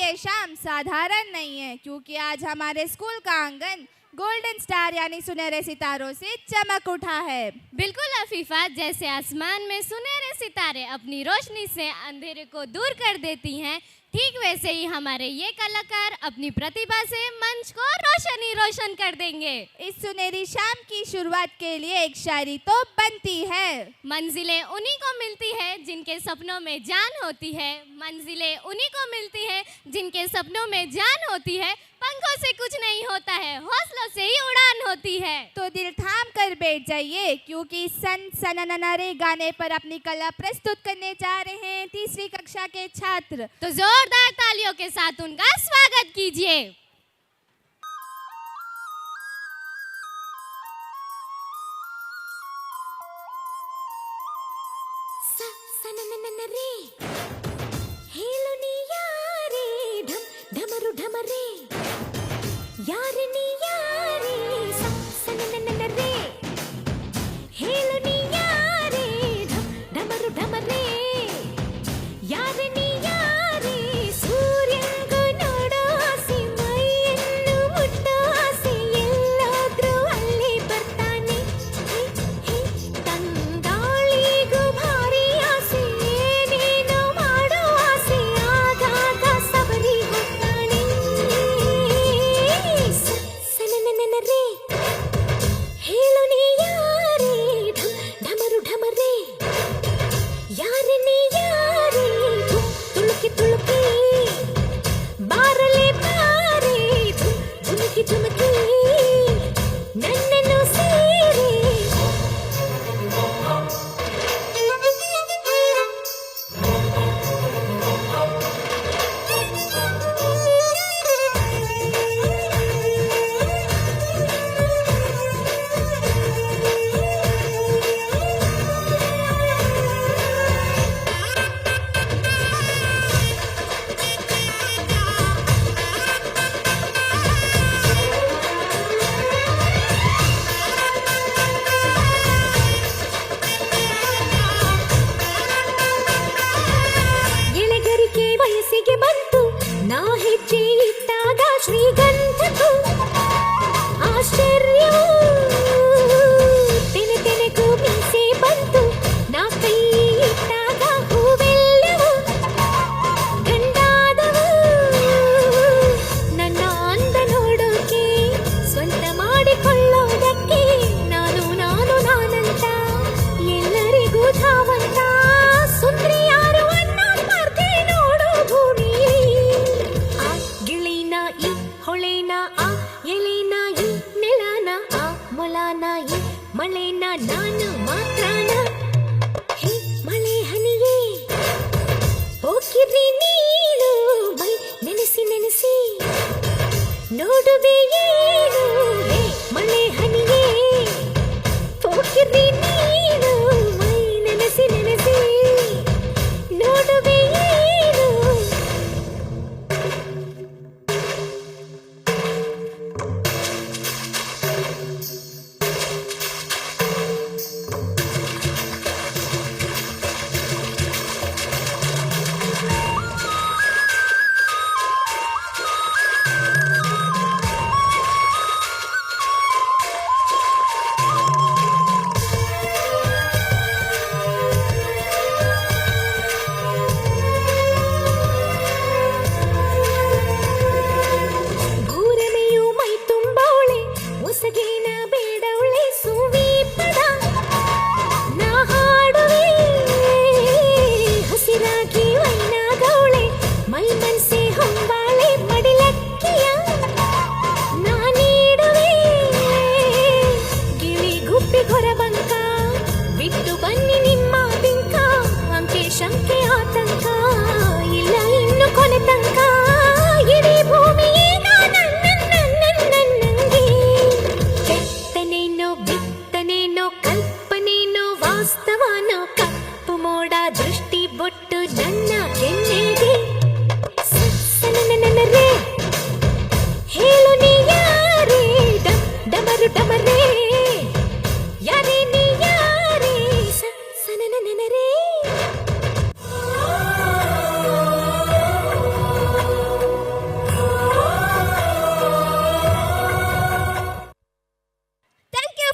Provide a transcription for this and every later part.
ये शाम साधारण नहीं है, क्योंकि आज हमारे स्कूल का आंगन गोल्डन स्टार यानी सुनहरे सितारों से चमक उठा है। बिल्कुल अफीफा, जैसे आसमान में सुनहरे सितारे अपनी रोशनी से अंधेरे को दूर कर देती हैं, ठीक वैसे ही हमारे ये कलाकार अपनी प्रतिभा से मंच को रोशन कर देंगे। इस सुनहरी शाम की शुरुआत के लिए एक शायरी तो बनती है। मंजिलें उन्हीं को मिलती है जिनके सपनों में जान होती है, मंजिलें उन्हीं को मिलती है जिनके सपनों में जान होती है। पंखों से कुछ नहीं होता है, हौसलों से ही उड़ान होती है। तो दिल थाम कर बैठ जाइए, क्योंकि सन सनननरे गाने पर अपनी कला प्रस्तुत करने जा रहे हैं तीसरी कक्षा के छात्र। तो जोरदार तालियों के साथ उनका स्वागत कीजिए। ಹೇಳು ನೀ ಯಾರೇ ಢಮ್ ಢಮರು ಢಮರೇ ಯಾರೆ ನೀ ಯಾರೇ ಸನನನರೇ ಹೇಳು ನೀ ಯಾರೇ ಢಮ್ ಢಮರು ಢಮರೇ ಯಾರೆ ನೀ ಯಾರೇ ಸೂರ್ಯಂಗೂ ನೋಡೋ ಆಸೆ ಮೈಯನ್ನು ಮುಟ್ಟೋ ಆಸೆ ಎಲ್ಲಾದ್ರೂ ಅಲ್ಲಿ ಬರ್ತಾನೆ ತಂಗಾಳಿಗೂ ಭಾರಿ ಆಸೆ ಏನೇನೋ ಮಾಡೋ ಆಸೆ ಆಗಾಗ ಸಬರಿ ಹೋಗ್ತಾನೆ ಸನನನರೇ ಹೇಳು ನೀ ಯಾರೇ ಢಮ್ ಢಮರು ಢಮರೇ ಯಾರೆ ನೀ ಯಾರೇ ತುಳುಕಿ ತುಳುಕಿ ಬಾರಲೆ ಬಾರೆ ಧುಮುಕಿ ಧುಮುಕಿ ನನ್ನನ್ನು ಸೇರಿ ಎಳೆಗರಿಕೆ ವಯಸ್ಸಿಗೆ ಬಂತು ನಾ ಹೆಜ್ಜೆ ಇಟ್ಟಾಗ ಶ್ರೀಗಂಧಕ್ಕೂ ಆಶ್ಚರ್ಯವೂ ತೆನೆ ತೆನೆಗೂ ಮೀಸೆ ಬಂತು ನಾ ಕೈ ಇಟ್ಟಾಗ ಹೂವೆಲ್ಲವೂ ಗಂಡಾದವು ನನ್ನ ಅಂದ ನೋಡೋಕೆ ಸ್ವಂತ ಮಾಡಿಕೊಳ್ಳೋದಕ್ಕೆ ನಾನು ನಾನಂತ ಎಲ್ಲರಿಗೂ ಧಾವಂತ ಸುಂದ್ರಿ ಯಾರು ಅನ್ನೋ ಸ್ಪರ್ಧೆ ನೋಡು ಭೂಮಿ ಆ ಗಿಳಿನ ಈ ಹೊಳೆನ ಆ ಎಲೆನ ಈ ನೆಲನ ಆ ಮೊಲನ ಈ ಮಳೆನ ನಾನು ಮಾತ್ರನ ಹೇ ಮಳೆ ಹನಿಯೇ ಹೋಗಿರಿ ನೀನು ಮೈ ನೆನೆಸಿ ನೆನೆಸಿ ನೋಡುವೆ ಏನು ಹೇ ಮಳೆ ಹನಿಯೇ ಹೋಗಿರಿ ನೀನು ಮೈ ನೆನೆಸಿ ನೆನೆಸಿ ನೋಡುವೆ ಏನು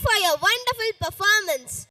for your wonderful performance.